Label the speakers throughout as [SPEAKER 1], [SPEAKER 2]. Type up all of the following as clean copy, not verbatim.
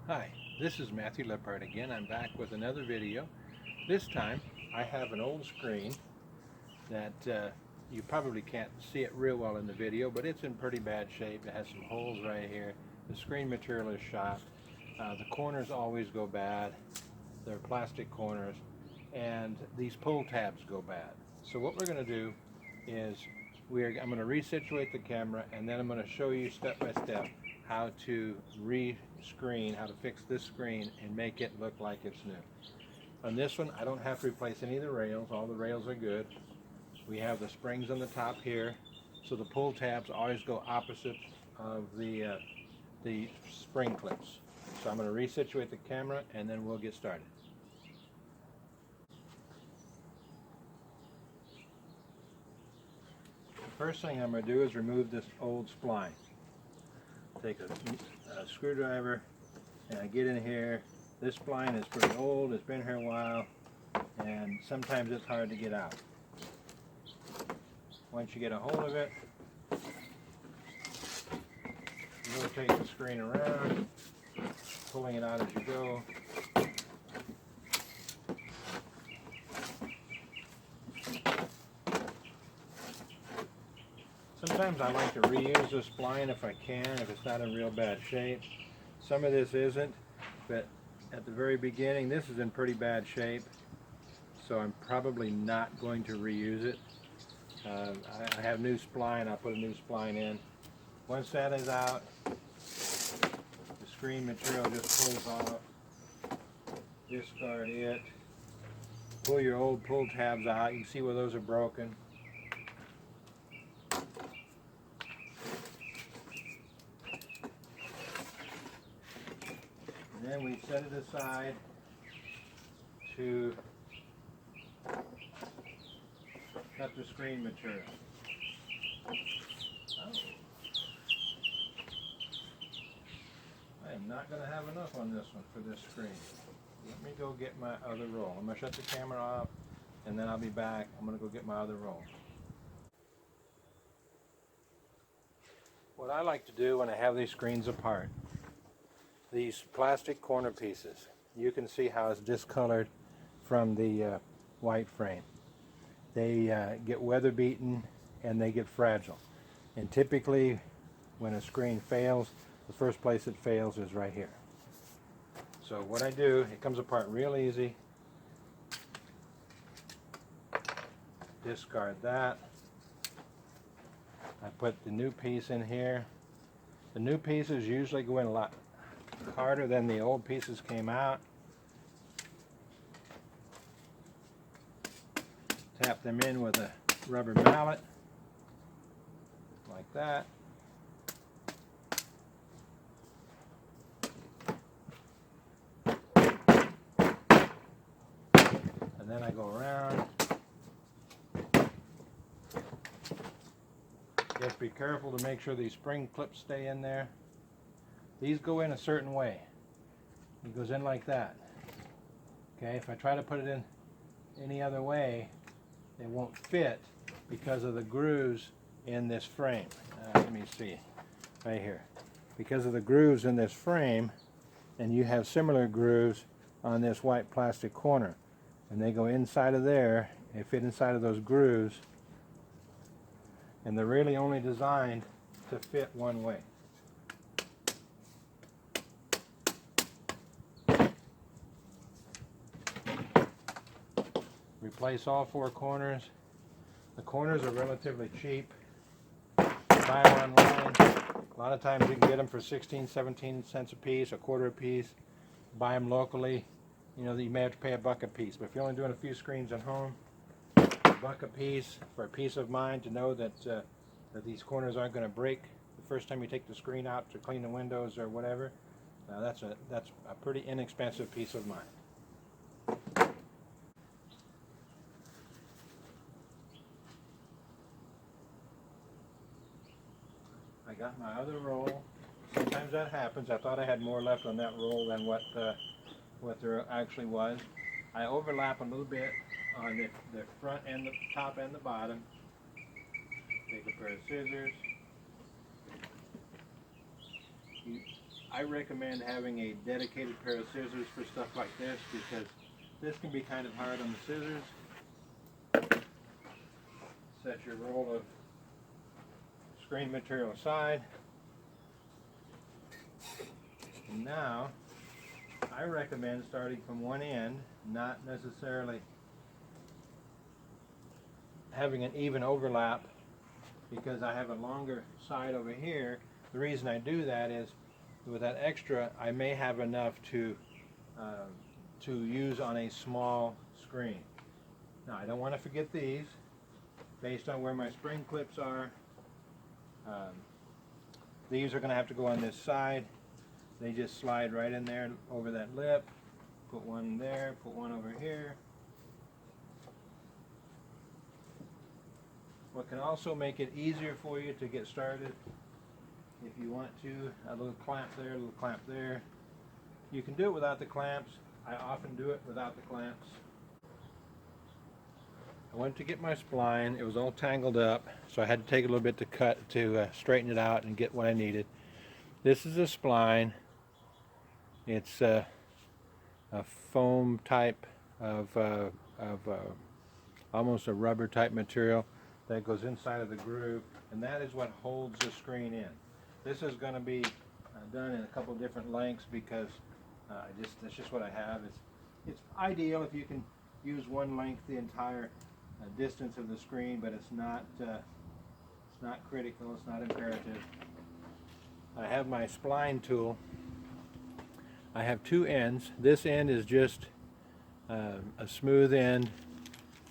[SPEAKER 1] Hi, this is Matthew Leppard again. I'm back with another video. This time I have an old screen that you probably can't see it real well in the video, but it's in pretty bad shape. It has some holes right here. The screen material is shot. The corners always go bad. They're plastic corners, and these pull tabs go bad. So what we're going to do is I'm going to resituate the camera, and then I'm going to show you step by step how to re-screen, how to fix this screen and make it look like it's new. On this one, I don't have to replace any of the rails. All the rails are good. We have the springs on the top here, so the pull tabs always go opposite of the spring clips. So I'm going to resituate the camera, and then we'll get started. The first thing I'm going to do is remove this old spline. Take a screwdriver and I get in here. This spline is pretty old, it's been here a while, and sometimes it's hard to get out. Once you get a hold of it, rotate the screen around, pulling it out as you go. Sometimes I like to reuse the spline if I can, if it's not in real bad shape. Some of this isn't, but at the very beginning, this is in pretty bad shape, so I'm probably not going to reuse it. I have new spline, I'll put a new spline in. Once that is out, the screen material just pulls off. Discard it. Pull your old pull tabs out. You can see where those are broken. And then we set it aside to cut the screen material. Oh. I am not going to have enough on this one for this screen. Let me go get my other roll. I'm going to shut the camera off, and then I'll be back. I'm going to go get my other roll. What I like to do when I have these screens apart, these plastic corner pieces, you can see how it's discolored from the white frame. They get weather beaten and they get fragile. And typically when a screen fails, the first place it fails is right here. So what I do, it comes apart real easy. Discard that. I put the new piece in here. The new pieces usually go in a lot harder than the old pieces came out. Tap them in with a rubber mallet, like that. And then I go around. Just be careful to make sure these spring clips stay in there. These go in a certain way. It goes in like that. Okay, if I try to put it in any other way, it won't fit because of the grooves in this frame. Let me see, right here. Because of the grooves in this frame, and you have similar grooves on this white plastic corner. And they go inside of there, they fit inside of those grooves, and they're really only designed to fit one way. Replace all four corners. The corners are relatively cheap. Buy them online. A lot of times you can get them for 16, 17 cents a piece, a quarter a piece. Buy them locally. You know, you may have to pay $1 a piece, but if you're only doing a few screens at home, $1 a piece for peace of mind to know that that these corners aren't going to break the first time you take the screen out to clean the windows or whatever. That's a pretty inexpensive peace of mind. I got my other roll. Sometimes that happens. I thought I had more left on that roll than what there actually was. I overlap a little bit on the front and the top and the bottom. Take a pair of scissors. I recommend having a dedicated pair of scissors for stuff like this, because this can be kind of hard on the scissors. Set your roll of screen material aside. And now, I recommend starting from one end, not necessarily having an even overlap, because I have a longer side over here. The reason I do that is with that extra, I may have enough to use on a small screen. Now, I don't want to forget these. Based on where my spring clips are, these are going to have to go on this side. They just slide right in there over that lip. Put one there, put one over here. What can also make it easier for you to get started, if you want to, a little clamp there, a little clamp there. You can do it without the clamps. I often do it without the clamps. I went to get my spline. It was all tangled up, so I had to take a little bit to straighten it out and get what I needed. This is a spline. It's a foam type of almost a rubber type material that goes inside of the groove, and that is what holds the screen in. This is going to be done in a couple different lengths, because that's just what I have. It's ideal if you can use one length the entire distance of the screen, but it's not critical, it's not imperative. I have my spline tool. I have two ends. This end is just a smooth end.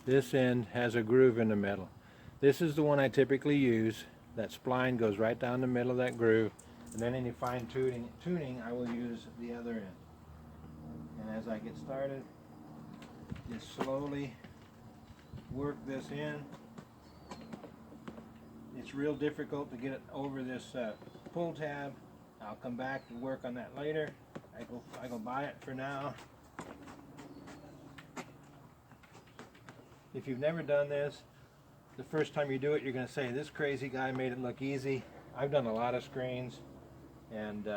[SPEAKER 1] This end has a groove in the middle. This is the one I typically use. That spline goes right down the middle of that groove, and then any fine tuning I will use the other end. And as I get started, just slowly work this in. It's real difficult to get it over this pull tab. I'll come back to work on that later. I go by it for now. If you've never done this, the first time you do it, you're going to say, this crazy guy made it look easy. I've done a lot of screens, and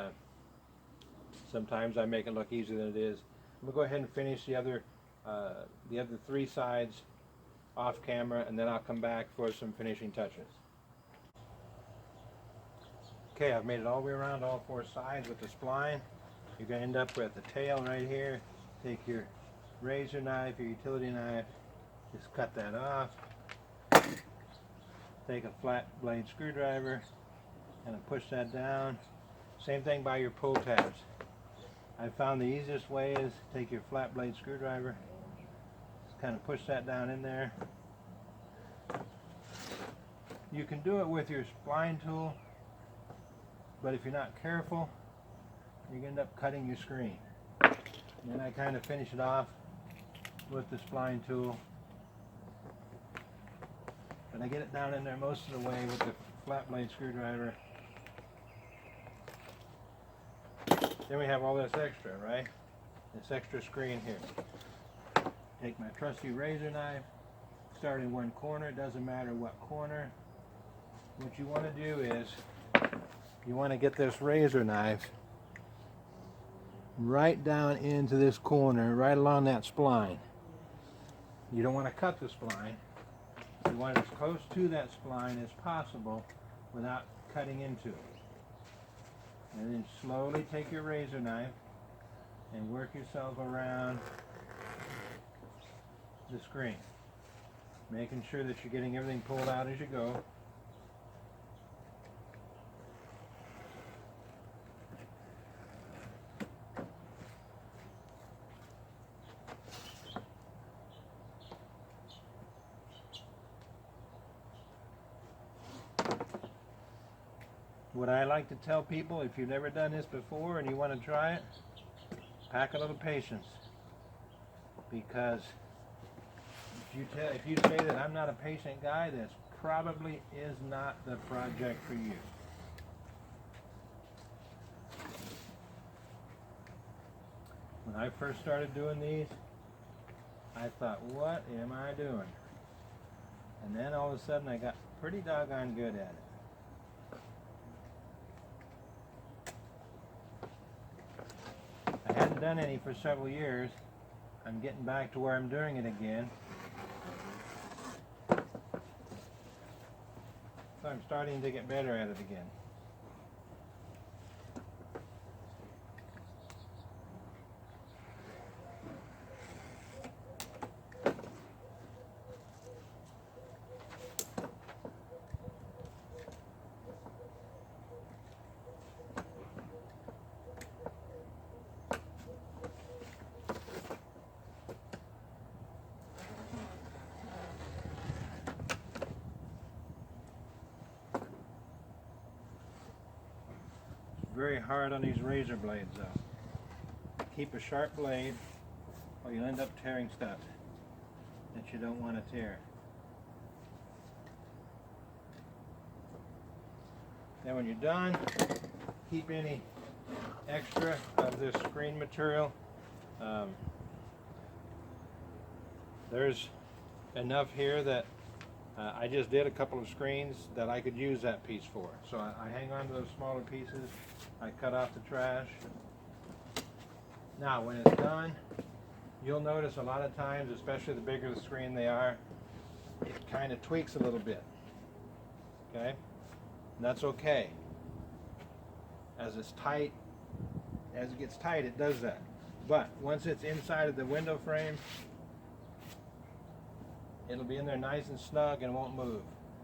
[SPEAKER 1] sometimes I make it look easier than it is. I'm going to go ahead and finish the other three sides off camera, and then I'll come back for some finishing touches. Okay, I've made it all the way around all four sides with the spline. You're going to end up with the tail right here. Take your razor knife, your utility knife, just cut that off. Take a flat blade screwdriver and push that down. Same thing by your pull tabs. I found the easiest way is take your flat blade screwdriver, just kind of push that down in there. You can do it with your spline tool, but if you're not careful, you end up cutting your screen. And then I kind of finish it off with the spline tool. But I get it down in there most of the way with the flat blade screwdriver. Then we have all this extra, right? This extra screen here. Take my trusty razor knife, start in one corner, it doesn't matter what corner. What you want to do is, you want to get this razor knife right down into this corner, right along that spline. You don't want to cut the spline. You want it as close to that spline as possible without cutting into it. And then slowly take your razor knife and work yourself around the screen, making sure that you're getting everything pulled out as you go. What I like to tell people, if you've never done this before and you want to try it, pack a little patience. Because if you say that I'm not a patient guy, this probably is not the project for you. When I first started doing these, I thought, what am I doing? And then all of a sudden I got pretty doggone good at it. hadn't done any for several years. I'm getting back to where I'm doing it again. So I'm starting to get better at it again. Very hard on these razor blades though. Keep a sharp blade or you'll end up tearing stuff that you don't want to tear. Then when you're done, keep any extra of this screen material. There's enough here that I just did a couple of screens that I could use that piece for. So I hang on to those smaller pieces. I cut off the trash. Now when it's done, you'll notice a lot of times, especially the bigger the screen they are, it kind of tweaks a little bit. Okay? And that's okay. As it's tight, as it gets tight, it does that. But once it's inside of the window frame, it'll be in there nice and snug and won't move.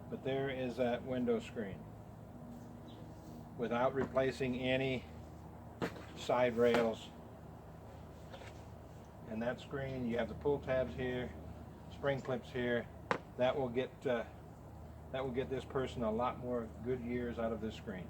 [SPEAKER 1] But there is that window screen without replacing any side rails. And that screen, you have the pull tabs here, spring clips here. That will get this person a lot more good years out of this screen.